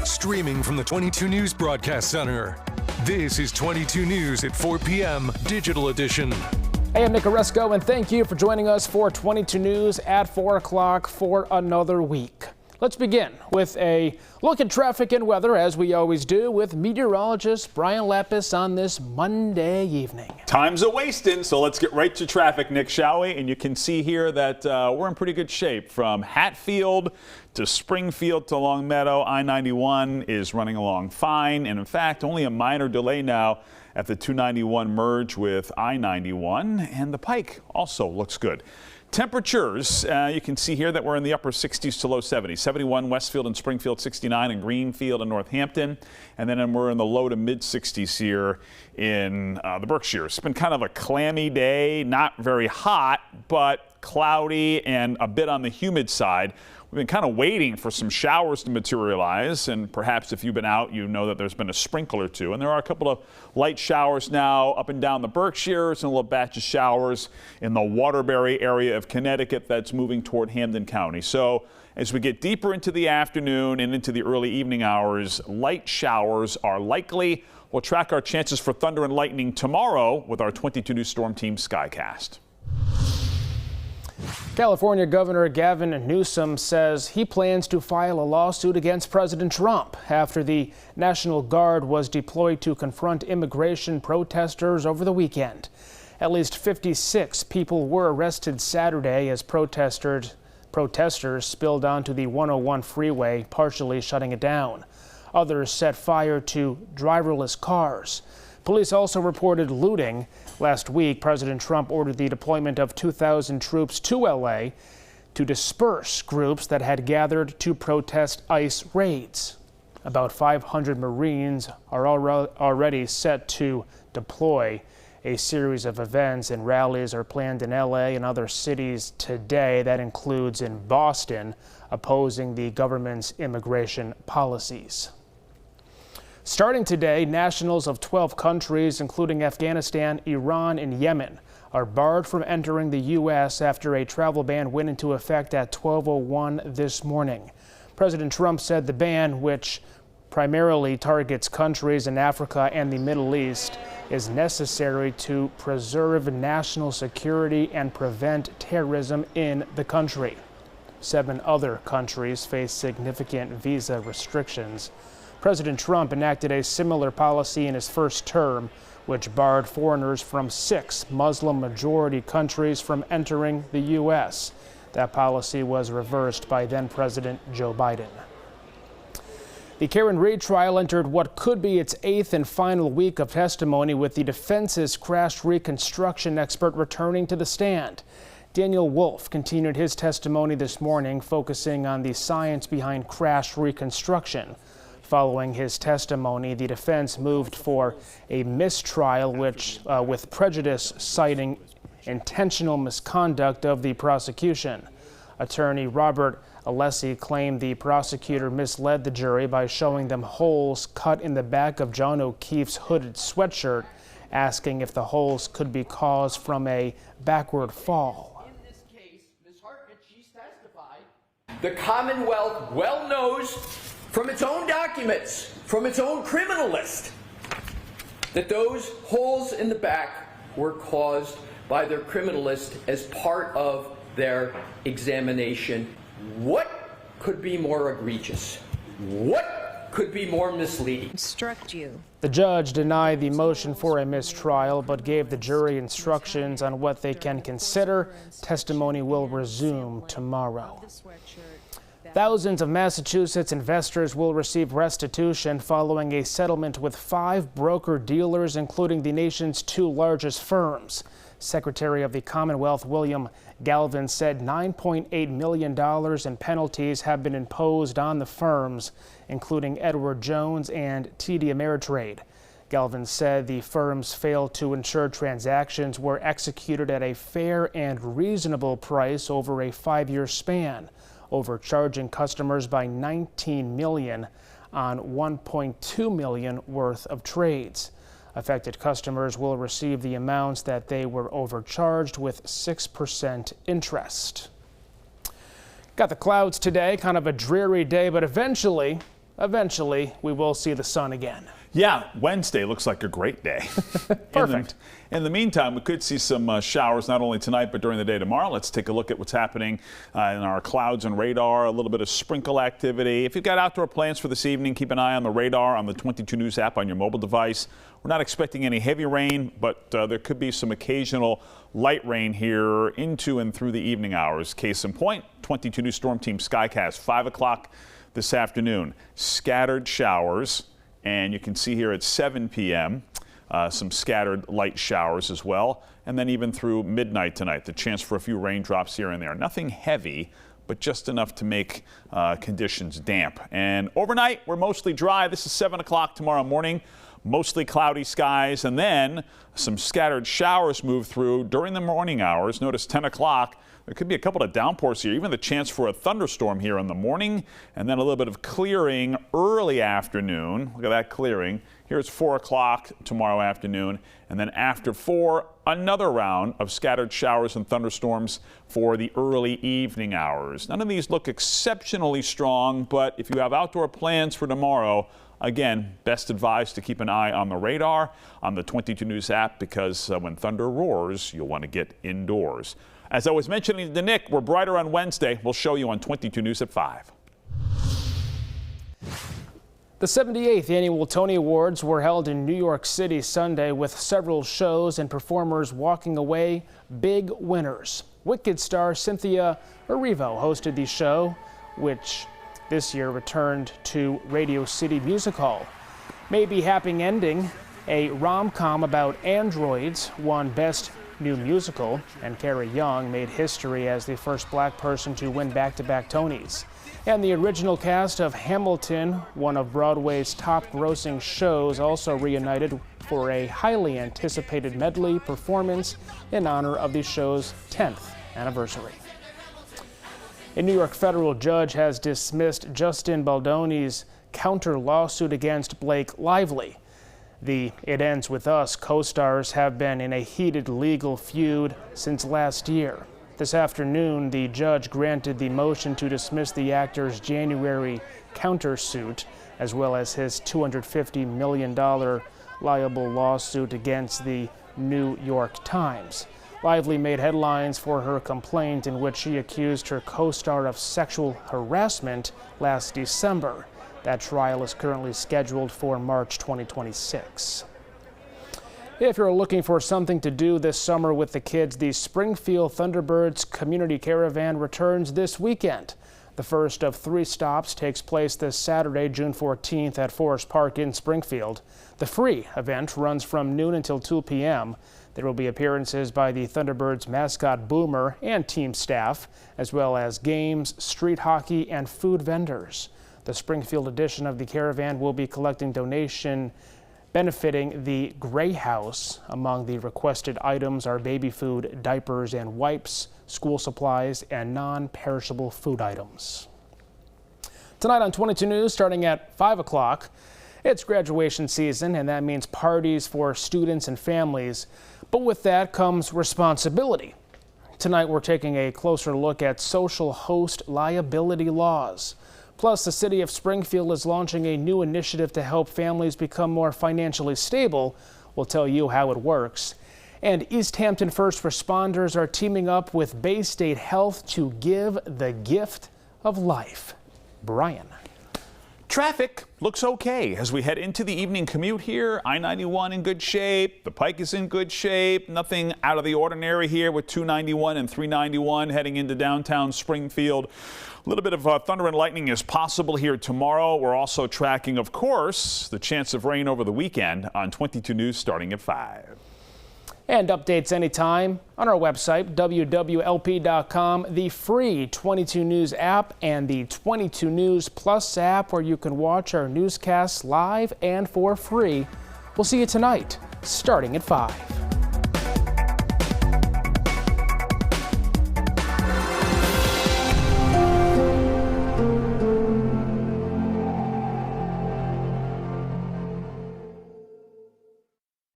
Streaming from the 22 News Broadcast Center. This is 22 News at 4 p.m. Digital Edition. Hey, I'm Nick Oresco, and thank you for joining us for 22 News at 4 o'clock for another week. Let's begin with a look at traffic and weather, as we always do, with meteorologist Brian Lapis on this Monday evening. Time's a-wasting, so let's get right to traffic, Nick, shall we? And you can see here that we're in pretty good shape. From Hatfield to Springfield to Longmeadow, I-91 is running along fine. And in fact, only a minor delay now at the 291 merge with I-91. And the Pike also looks good. Temperatures, you can see here that we're in the upper 60s to low 70s. 71 Westfield and Springfield, 69 in Greenfield and Northampton. And then we're in the low to mid 60s here in the Berkshires. It's been kind of a clammy day, not very hot, but cloudy and a bit on the humid side. We've been kind of waiting for some showers to materialize, and perhaps if you've been out, you know that there's been a sprinkle or two. And there are a couple of light showers now up and down the Berkshires and a little batch of showers in the Waterbury area of Connecticut that's moving toward Hampden County. So as we get deeper into the afternoon and into the early evening hours, light showers are likely. We'll track our chances for thunder and lightning tomorrow with our 22 News Storm Team Skycast. California Governor Gavin Newsom says he plans to file a lawsuit against President Trump after the National Guard was deployed to confront immigration protesters over the weekend. At least 56 people were arrested Saturday as protesters spilled onto the 101 freeway, partially shutting it down. Others set fire to driverless cars. Police also reported looting. Last week, President Trump ordered the deployment of 2,000 troops to L.A. to disperse groups that had gathered to protest ICE raids. About 500 Marines are already set to deploy. A series of events and rallies are planned in L.A. and other cities today. That includes in Boston, opposing the government's immigration policies. Starting today, nationals of 12 countries, including Afghanistan, Iran, and Yemen, are barred from entering the U.S. after a travel ban went into effect at 12:01 this morning. President Trump said the ban, which primarily targets countries in Africa and the Middle East, is necessary to preserve national security and prevent terrorism in the country. 7 other countries face significant visa restrictions. President Trump enacted a similar policy in his first term, which barred foreigners from 6 Muslim-majority countries from entering the U.S. That policy was reversed by then-President Joe Biden. The Karen Reed trial entered what could be its 8th and final week of testimony, with the defense's crash reconstruction expert returning to the stand. Daniel Wolf continued his testimony this morning, focusing on the science behind crash reconstruction. Following his testimony, the defense moved for a mistrial, with prejudice citing intentional misconduct of the prosecution. Attorney Robert Alessi claimed the prosecutor misled the jury by showing them holes cut in the back of John O'Keefe's hooded sweatshirt, asking if the holes could be caused from a backward fall. In this case, Ms. Hartnett, she's testified. The Commonwealth well knows from its own documents, from its own criminal list, that those holes in the back were caused by their criminal list as part of their examination. What could be more egregious? What could be more misleading? Instruct you. The judge denied the motion for a mistrial, but gave the jury instructions on what they can consider. Testimony will resume tomorrow. Thousands of Massachusetts investors will receive restitution following a settlement with 5 broker-dealers, including the nation's 2 largest firms. Secretary of the Commonwealth William Galvin said $9.8 million in penalties have been imposed on the firms, including Edward Jones and TD Ameritrade. Galvin said the firms failed to ensure transactions were executed at a fair and reasonable price over a 5-year span, overcharging customers by $19 million on $1.2 million worth of trades. Affected customers will receive the amounts that they were overcharged with 6% interest. Got the clouds today, kind of a dreary day, but eventually eventually we will see the sun again. Yeah, Wednesday looks like a great day. Perfect. In the meantime, we could see some showers not only tonight but during the day tomorrow. Let's take a look at what's happening in our clouds and radar, a little bit of sprinkle activity. If you've got outdoor plans for this evening, keep an eye on the radar on the 22 News app on your mobile device. We're not expecting any heavy rain, but there could be some occasional light rain here into and through the evening hours. Case in point, 22 News Storm Team Skycast, 5 o'clock this afternoon. Scattered showers. And you can see here at 7 p.m. Some scattered light showers as well. And then even through midnight tonight, the chance for a few raindrops here and there. Nothing heavy, but just enough to make conditions damp. And overnight, we're mostly dry. This is 7 o'clock tomorrow morning. Mostly cloudy skies. And then some scattered showers move through during the morning hours. Notice 10 o'clock. There could be a couple of downpours here, even the chance for a thunderstorm here in the morning, and then a little bit of clearing early afternoon. Look at that clearing. Here's 4 o'clock tomorrow afternoon, and then after 4, another round of scattered showers and thunderstorms for the early evening hours. None of these look exceptionally strong, but if you have outdoor plans for tomorrow, again, best advised to keep an eye on the radar on the 22 News app, because when thunder roars, you'll want to get indoors. As I was mentioning to Nick, we're brighter on Wednesday. We'll show you on 22 News at 5. The 78th Annual Tony Awards were held in New York City Sunday, with several shows and performers walking away big winners. Wicked star Cynthia Erivo hosted the show, which this year returned to Radio City Music Hall. Maybe Happy Ending, a rom-com about androids, won Best New Musical, and Carrie Young made history as the first black person to win back-to-back Tonys. And the original cast of Hamilton, one of Broadway's top-grossing shows, also reunited for a highly anticipated medley performance in honor of the show's 10th anniversary. A New York federal judge has dismissed Justin Baldoni's counter-lawsuit against Blake Lively. The It Ends With Us co-stars have been in a heated legal feud since last year. This afternoon, the judge granted the motion to dismiss the actor's January countersuit, as well as his $250 million liable lawsuit against the New York Times. Lively made headlines for her complaint in which she accused her co-star of sexual harassment last December. That trial is currently scheduled for March 2026. If you're looking for something to do this summer with the kids, the Springfield Thunderbirds Community Caravan returns this weekend. The first of 3 stops takes place this Saturday, June 14th at Forest Park in Springfield. The free event runs from noon until 2 p.m. There will be appearances by the Thunderbirds mascot Boomer and team staff, as well as games, street hockey, and food vendors. The Springfield edition of the caravan will be collecting donation benefiting the Gray House. Among the requested items are baby food, diapers and wipes, school supplies, and non-perishable food items. Tonight on 22 News, starting at 5 o'clock, it's graduation season, and that means parties for students and families. But with that comes responsibility. Tonight we're taking a closer look at social host liability laws. Plus, the city of Springfield is launching a new initiative to help families become more financially stable. We'll tell you how it works. And East Hampton first responders are teaming up with Bay State Health to give the gift of life. Brian. Traffic looks okay as we head into the evening commute here. I-91 in good shape. The Pike is in good shape. Nothing out of the ordinary here with 291 and 391 heading into downtown Springfield. A little bit of thunder and lightning is possible here tomorrow. We're also tracking, of course, the chance of rain over the weekend on 22 News starting at 5. And updates anytime on our website, wwlp.com, the free 22 News app, and the 22 News Plus app, where you can watch our newscasts live and for free. We'll see you tonight, starting at 5.